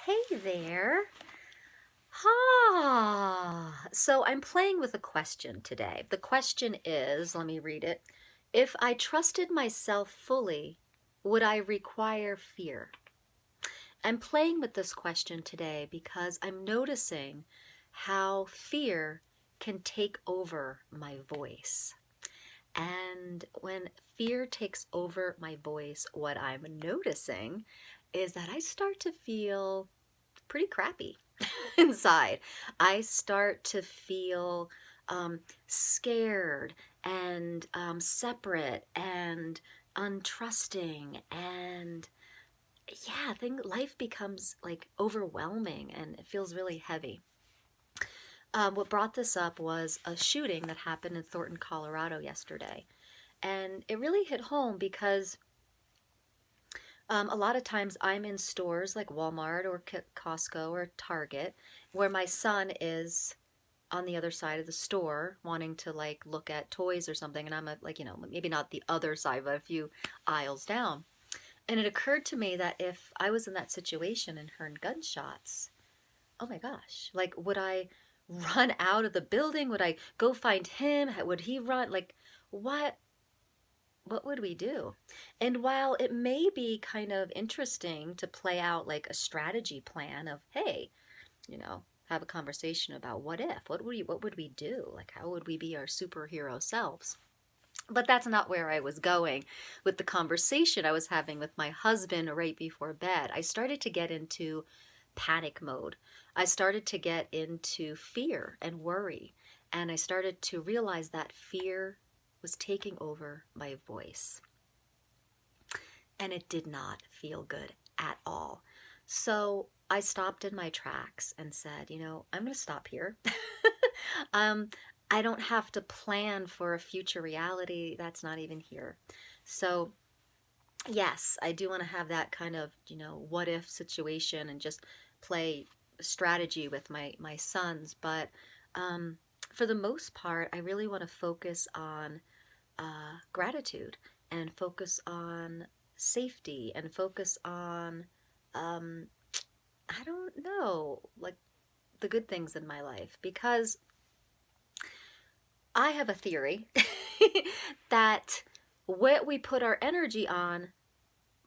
Hey there. So I'm playing with a question today. The question is, let me read it. If I trusted myself fully, would I require fear? I'm playing with this question today because I'm noticing how fear can take over my voice. And when fear takes over my voice, what I'm noticing is that I start to feel pretty crappy inside. I start to feel scared and separate and untrusting, and yeah, I think life becomes like overwhelming and it feels really heavy. What brought this up was a shooting that happened in Thornton, Colorado yesterday. And it really hit home because a lot of times I'm in stores like Walmart or Costco or Target where my son is on the other side of the store wanting to like look at toys or something, and I'm like, maybe not the other side but a few aisles down. And it occurred to me that if I was in that situation and heard gunshots, oh my gosh, like would I run out of the building? Would I go find him? Would he run? Like what what would we do? And while it may be kind of interesting to play out like a strategy plan of, hey, have a conversation about what would we do? Like how would we be our superhero selves? But that's not where I was going with the conversation I was having with my husband right before bed. I started to get into panic mode. I started to get into fear and worry. And I started to realize that fear was taking over my voice. And it did not feel good at all. So I stopped in my tracks and said, I'm going to stop here. um, I don't have to plan for a future reality that's not even here. So, yes, I do want to have that kind of, what if situation and just play strategy with my sons. But for the most part, I really want to focus on gratitude and focus on safety and focus on, um, I don't know, like the good things in my life because I have a theory that what we put our energy on,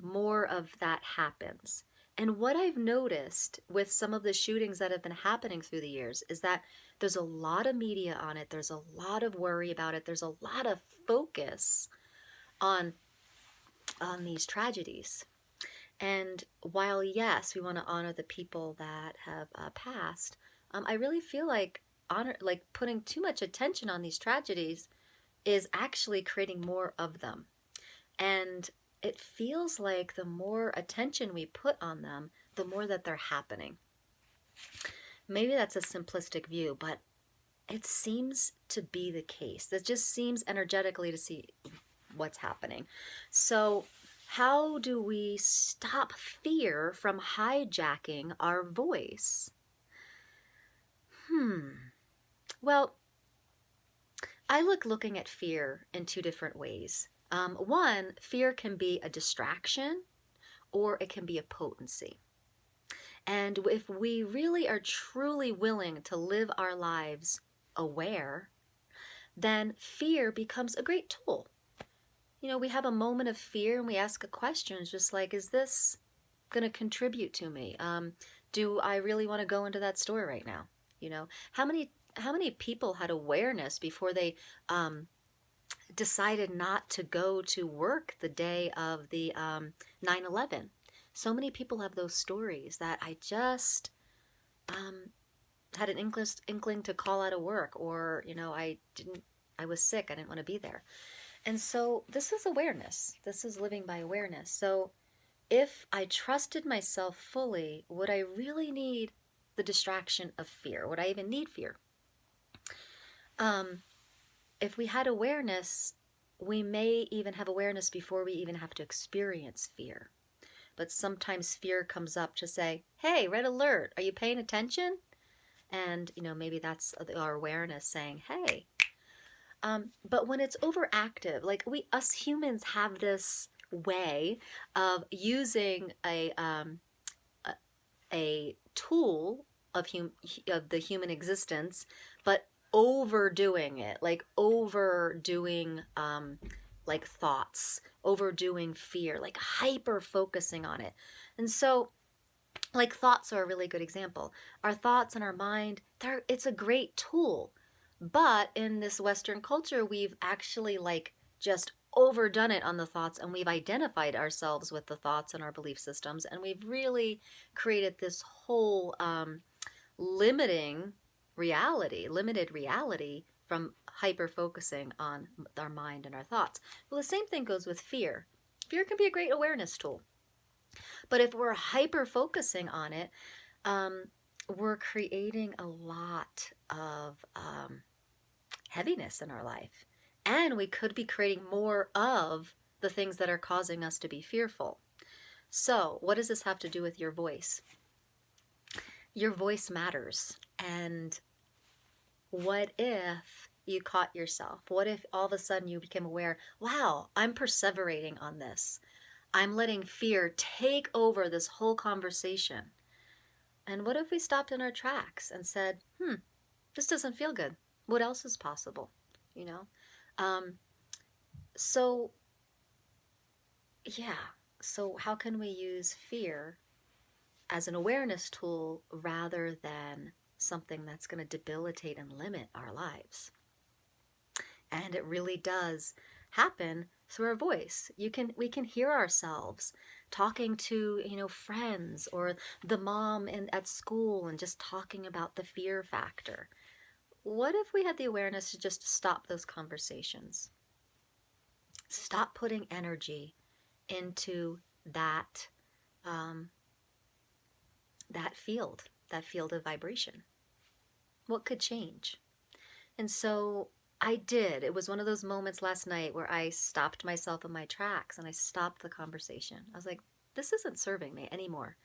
more of that happens. And what I've noticed with some of the shootings that have been happening through the years is that there's a lot of media on it, there's a lot of worry about it, there's a lot of focus on these tragedies. And while yes, we want to honor the people that have passed, I really feel like putting too much attention on these tragedies is actually creating more of them. And it feels like the more attention we put on them, the more that they're happening. Maybe that's a simplistic view, but it seems to be the case. It just seems energetically to see what's happening. So, how do we stop fear from hijacking our voice? Well, I looking at fear in two different ways. One, fear can be a distraction or it can be a potency. And if we really are truly willing to live our lives aware, then fear becomes a great tool. We have a moment of fear and we ask a question. It's just like, is this going to contribute to me? Do I really want to go into that store right now? How many people had awareness before they decided not to go to work the day of the 9/11? So many people have those stories that I just um, had an inkling to call out of work, or I was sick, I didn't want to be there. And so this is awareness. This is living by awareness. So if I trusted myself fully, would I really need the distraction of fear? Would I even need fear? Um, if we had awareness, we may even have awareness before we even have to experience fear. But sometimes fear comes up to say, hey, red alert, are you paying attention? And, maybe that's our awareness saying, hey. But when it's overactive, like us humans have this way of using a a tool of of the human existence, but overdoing it, like overdoing like thoughts, overdoing fear, like hyper focusing on it. And so like thoughts are a really good example. Our thoughts and our mind, it's a great tool. But in this Western culture, we've actually like just overdone it on the thoughts, and we've identified ourselves with the thoughts and our belief systems, and we've really created this whole limiting limited reality from hyper focusing on our mind and our thoughts. Well, the same thing goes with fear. Fear can be a great awareness tool. But if we're hyper focusing on it, um, we're creating a lot of heaviness in our life. And we could be creating more of the things that are causing us to be fearful. So, what does this have to do with your voice? Your voice matters. And what if you caught yourself? What if all of a sudden you became aware, wow, I'm perseverating on this. I'm letting fear take over this whole conversation. And what if we stopped in our tracks and said, this doesn't feel good. What else is possible? You know? Um, so, yeah. So, how can we use fear as an awareness tool rather than something that's going to debilitate and limit our lives? And it really does happen through our voice. We can hear ourselves talking to, friends, or the mom at school, and just talking about the fear factor. What if we had the awareness to just stop those conversations? Stop putting energy into that that field of vibration. What could change? And so I did. It was one of those moments last night where I stopped myself in my tracks and I stopped the conversation. I was like, this isn't serving me anymore.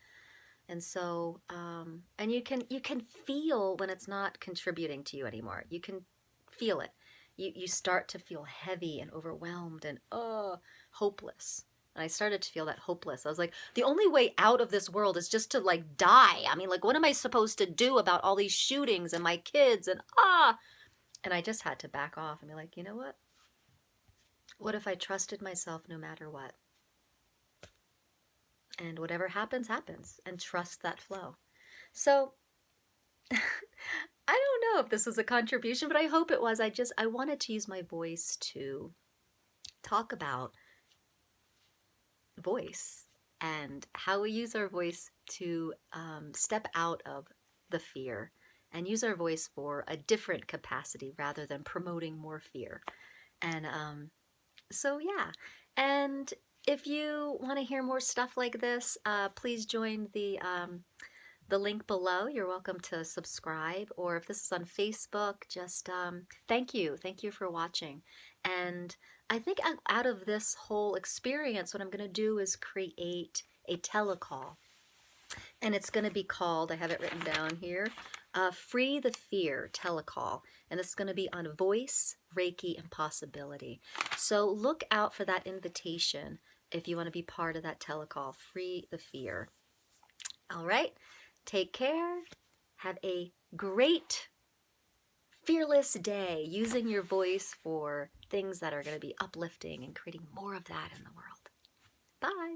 And so, and you can feel when it's not contributing to you anymore. You can feel it. You start to feel heavy and overwhelmed and hopeless. And I started to feel that hopeless. I was like, the only way out of this world is just to like die. I mean, like, what am I supposed to do about all these shootings and my kids and And I just had to back off and be like, you know what? What if I trusted myself no matter what? And whatever happens, happens, and trust that flow. So I don't know if this was a contribution, but I hope it was. I wanted to use my voice to talk about voice and how we use our voice to step out of the fear and use our voice for a different capacity rather than promoting more fear. And so, yeah. And if you want to hear more stuff like this, please join the link below. You're welcome to subscribe. Or if this is on Facebook, just thank you. Thank you for watching. And I think out of this whole experience, what I'm going to do is create a telecall. And it's going to be called, I have it written down here, Free the Fear Telecall. And this is going to be on voice, Reiki, and possibility. So look out for that invitation if you want to be part of that telecall, Free the Fear. All right, take care. Have a great, fearless day using your voice for things that are going to be uplifting and creating more of that in the world. Bye.